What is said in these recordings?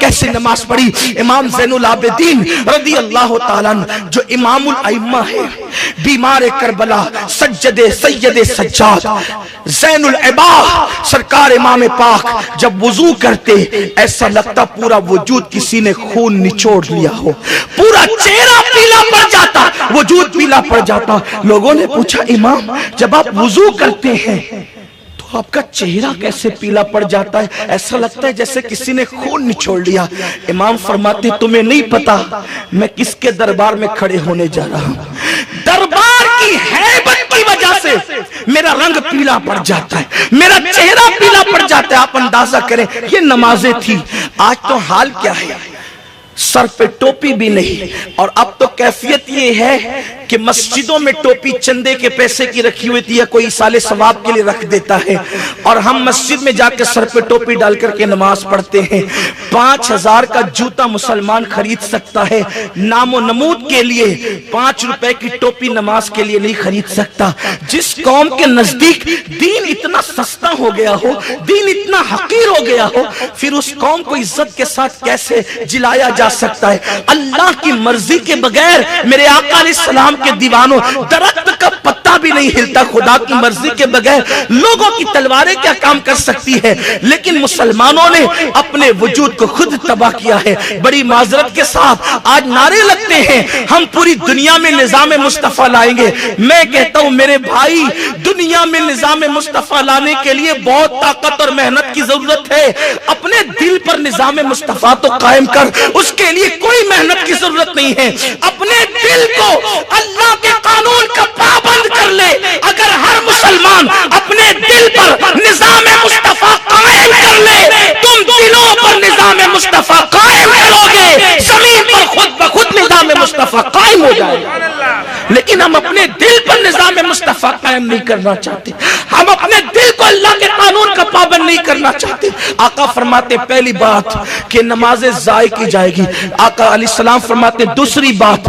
کیسے نماز پڑھی؟ امام زین العابدین رضی اللہ تعالیٰ جو امام الائمہ ہے، بیمار کربلا، سجد سید سجاد، زین العباد سرکار امام پاک جب وضو کرتے ایسا لگتا پورا وجود کسی نے خون نچوڑ لیا ہو، پورا چہرہ پیلا پڑ جاتا، وجود پیلا پڑ جاتا۔ لوگوں نے پوچھا امام جب آپ وضو کرتے ہیں تو آپ کا چہرہ کیسے پیلا پڑ جاتا ہے؟ ایسا لگتا ہے جیسے کسی نے خون نچوڑ لیا۔ امام فرماتے تمہیں نہیں پتا میں کس کے دربار میں کھڑے ہونے جا رہا ہوں، دربار کی ہیبت کی وجہ سے میرا رنگ پیلا پڑ جاتا ہے، میرا چہرہ پیلا پڑ جاتا ہے۔ آپ اندازہ کریں یہ نمازیں تھی، آج تو حال کیا ہے، سر پہ ٹوپی بھی نہیں، اور اب تو کیفیت یہ ہے کہ مسجدوں میں ٹوپی چندے کے پیسے کی رکھی ہوئی تھی یا کوئی سال ثواب کے لیے رکھ دیتا ہے، اور ہم مسجد میں جا کے سر پہ ٹوپی ڈال کر کے نماز پڑھتے ہیں۔ 5000 کا جوتا مسلمان خرید سکتا ہے، نام و نمود کے لیے 5 روپے کی ٹوپی نماز کے لیے نہیں خرید سکتا۔ جس قوم کے نزدیک دین اتنا سستا ہو گیا ہو، دین اتنا حقیر ہو گیا ہو، پھر اس قوم کو عزت کے ساتھ کیسے جلایا جا سکتا ہے؟ اللہ کی مرضی کے بغیر میرے آقا علیہ السلام کے دیوانوں، درخت کا پتا بھی نہیں ہلتا، خدا کی مرضی کے بغیر لوگوں کی تلواریں کیا کام کر سکتی ہے؟ لیکن مسلمانوں نے اپنے وجود کو خود تباہ کیا ہے۔ بڑی معذرت کے ساتھ آج نعرے لگتے ہیں ہم پوری دنیا میں نظام مصطفیٰ لائیں گے۔ میں کہتا ہوں میرے بھائی، دنیا میں نظام مصطفیٰ لانے کے لیے بہت طاقت اور محنت کی ضرورت ہے۔ اپنے دل پر نظام مصطفیٰ تو قائم کر، اس کے لیے کوئی محنت کی ضرورت نہیں ہے۔ اپنے دل کو اللہ کے قانون کا پابند کر لے۔ اگر ہر مسلمان اپنے دل پر نظام مصطفیٰ قائم کر لے، تم دلوں پر نظام مصطفیٰ قائم کرو گے، زمین پر خود بخود نظام مصطفیٰ قائم ہو جائے گا۔ لیکن ہم اپنے دل پر نظام مصطفیٰ قائم نہیں کرنا چاہتے، ہم اپنے دل کو اللہ کے قانون کا پابند نہیں کرنا چاہتے۔ آقا فرماتے پہلی بات کہ نمازیں ضائع کی جائے گی۔ آقا علیہ السلام فرماتے دوسری بات،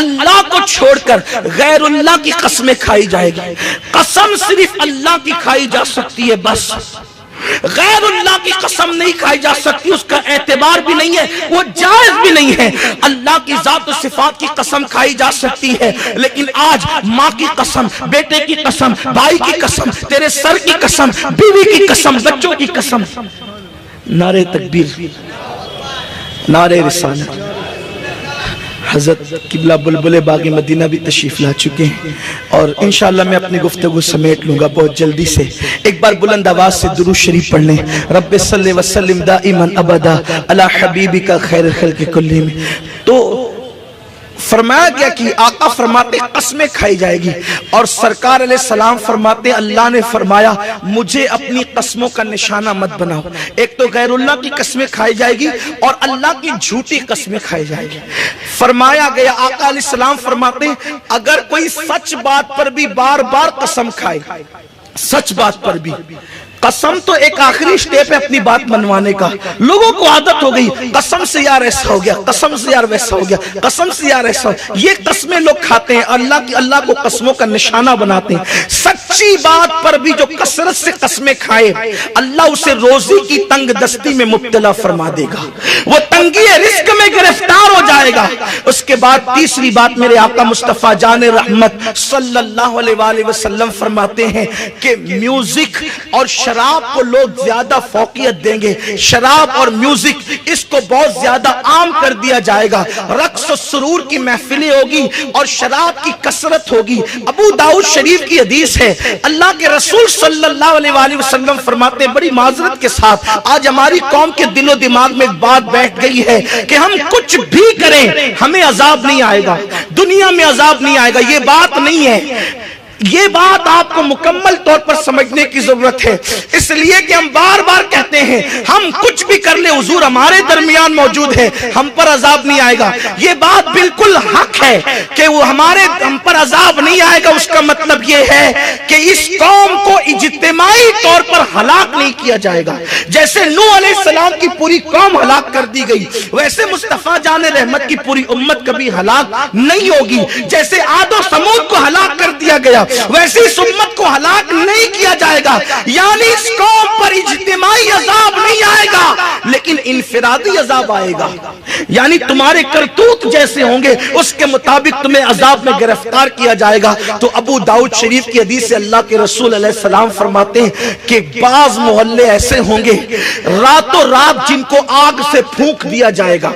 اللہ کو چھوڑ کر غیر اللہ کی قسمیں کھائی جائے گی۔ قسم صرف اللہ کی کھائی جا سکتی ہے، بس غیر اللہ کی قسم نہیں کھائی جا سکتی، اس کا اعتبار بھی نہیں ہے، وہ جائز بھی نہیں ہے۔ اللہ کی ذات و صفات کی قسم کھائی جا سکتی ہے، لیکن آج ماں کی قسم، بیٹے کی قسم، بھائی کی قسم، تیرے سر کی قسم، بیوی کی قسم، بچوں کی قسم۔ نعرہ تکبیر، نعرہ رسالت۔ حضرت قبلہ بلبل باغ مدینہ بھی تشریف لا چکے ہیں، اور انشاءاللہ میں اپنی گفتگو سمیٹ لوں گا بہت جلدی سے۔ ایک بار بلند آواز سے درود شریف پڑھ لیں، رب صلی وسلم دائما ابدا علی حبیبک خیر الخلق کلہم۔ تو فرمایا گیا کہ آقا فرماتے قسمیں کھائی جائے گی، اور سرکار علیہ السلام فرماتے اللہ نے فرمایا مجھے اپنی قسموں کا نشانہ مت بناؤ۔ ایک تو غیر اللہ کی قسمیں کھائی جائے گی اور اللہ کی جھوٹی قسمیں کھائی جائے گی۔ فرمایا گیا آقا علیہ السلام فرماتے اگر کوئی سچ بات پر بھی بار بار قسم کھائے، سچ بات پر بھی، قسم تو ایک آخری سٹیپ ہے اپنی بات منوانے کا۔ لوگوں کو عادت ہو گئی قسم سے یار ایسا ہو گیا، قسم سے یار ویسا ہو گیا، قسم سے یار ایسا ہو گیا۔ یہ قسمیں لوگ کھاتے ہیں، اللہ کو قسموں کا نشانہ بناتے ہیں۔ سچی بات پر بھی جو کثرت سے قسمیں کھائے، اللہ اسے روزی کی تنگ دستی میں مبتلا فرما دے گا، وہ تنگی رزق میں گرفتار ہو جائے گا۔ اس کے بعد تیسری بات میرے آقا مصطفیٰ جان رحمت صلی اللہ علیہ وآلہ وسلم فرماتے ہیں کہ میوزک اور شراب کو لوگ زیادہ فوقیت دیں گے، شراب اور میوزک اس کو بہت زیادہ عام کر دیا جائے گا۔ رقص و سرور کی محفلیں ہوگی اور شراب کی کثرت ہوگی۔ ابو داؤد شریف کی حدیث ہے، اللہ کے رسول صلی اللہ علیہ وآلہ وسلم فرماتے ہیں، بڑی معذرت کے ساتھ آج ہماری قوم کے دل و دماغ میں ایک بات بیٹھ گئی ہے کہ ہم کچھ بھی کریں ہمیں عذاب نہیں آئے گا، دنیا میں عذاب نہیں آئے گا۔ یہ بات نہیں ہے، یہ بات آپ کو مکمل طور پر سمجھنے کی ضرورت ہے، اس لیے کہ ہم بار بار کہتے ہیں ہم کچھ بھی کر لیں حضور ہمارے درمیان موجود ہے، ہم پر عذاب نہیں آئے گا۔ یہ بات بالکل حق ہے کہ وہ ہم پر عذاب نہیں آئے گا، اس کا مطلب یہ ہے کہ اس قوم کو اجتماعی طور پر ہلاک نہیں کیا جائے گا۔ جیسے نوح علیہ السلام کی پوری قوم ہلاک کر دی گئی، ویسے مصطفیٰ جان رحمت کی پوری امت کبھی ہلاک نہیں ہوگی۔ جیسے عاد و ثمود کو ہلاک کر دیا گیا، ویسے اس امت کو ہلاک نہیں کیا جائے گا، یعنی اس قوم پر اجتماعی عذاب نہیں آئے گا لیکن انفرادی عذاب آئے گا، یعنی تمہارے کرتوت جیسے ہوں گے اس کے مطابق تمہیں عذاب میں گرفتار کیا جائے گا۔ تو ابو داؤد شریف کی حدیث سے اللہ کے رسول علیہ السلام فرماتے ہیں کہ بعض محلے ایسے ہوں گے راتوں رات جن کو آگ سے پھونک دیا جائے گا،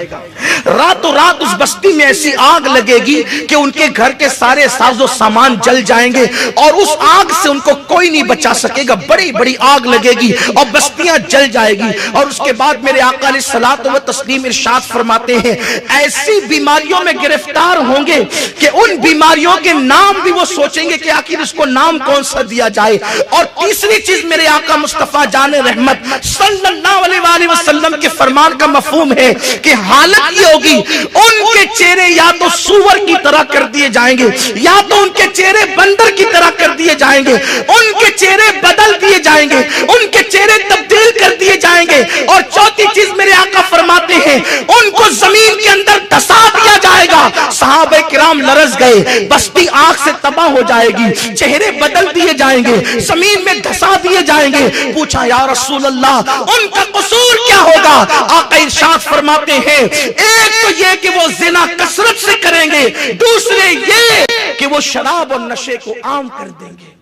راتوں رات اس بستی میں ایسی آگ لگے گی کہ ان کے گھر کے سارے ساز و سامان جل جائیں گے اور اس آگ سے ان کو کوئی نہیں بچا سکے گا، بڑی بڑی آگ لگے گی اور بستیاں جل جائے گی۔ اور اس کے بعد میرے آقا علیہ الصلوۃ والتسلیم ارشاد فرماتے ہیں ایسی بیماریوں میں گرفتار ہوں گے کہ ان بیماریوں کے نام بھی وہ سوچیں گے کہ آخر اس کو نام کون سا دیا جائے۔ اور تیسری چیز میرے آقا مصطفیٰ جان رحمت صلی اللہ علیہ وآلہ وسلم کے فرمان کا مفہوم ہے کہ حالت یہ ہوگی ان کے چہرے یا تو سور کی طرح کر دیے جائیں گے یا تو ان کے چہرے بندر کی طرح کر دیے جائیں گے، ان کے چہرے بدل دیے جائیں گے، ان کے چہرے تبدیل کر دیے جائیں گے۔ اور چوتھی چیز میرے آقا فرماتے ہیں ان کو زمین کے اندر دھسا دیا جائے گا۔ صحابہ کرام لرز گئے، بستی آگ سے تباہ ہو جائے گی، چہرے بدل دیے جائیں گے، زمین میں دھسا دیے جائیں گے۔ پوچھا یا رسول اللہ ان کا قصور کیا ہوگا؟ آقا ارشاد فرماتے ہیں ایک تو یہ کہ وہ زنا کثرت سے کریں گے، دوسرے یہ کہ وہ شراب اور نشے کو عام کر دیں گے۔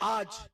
آج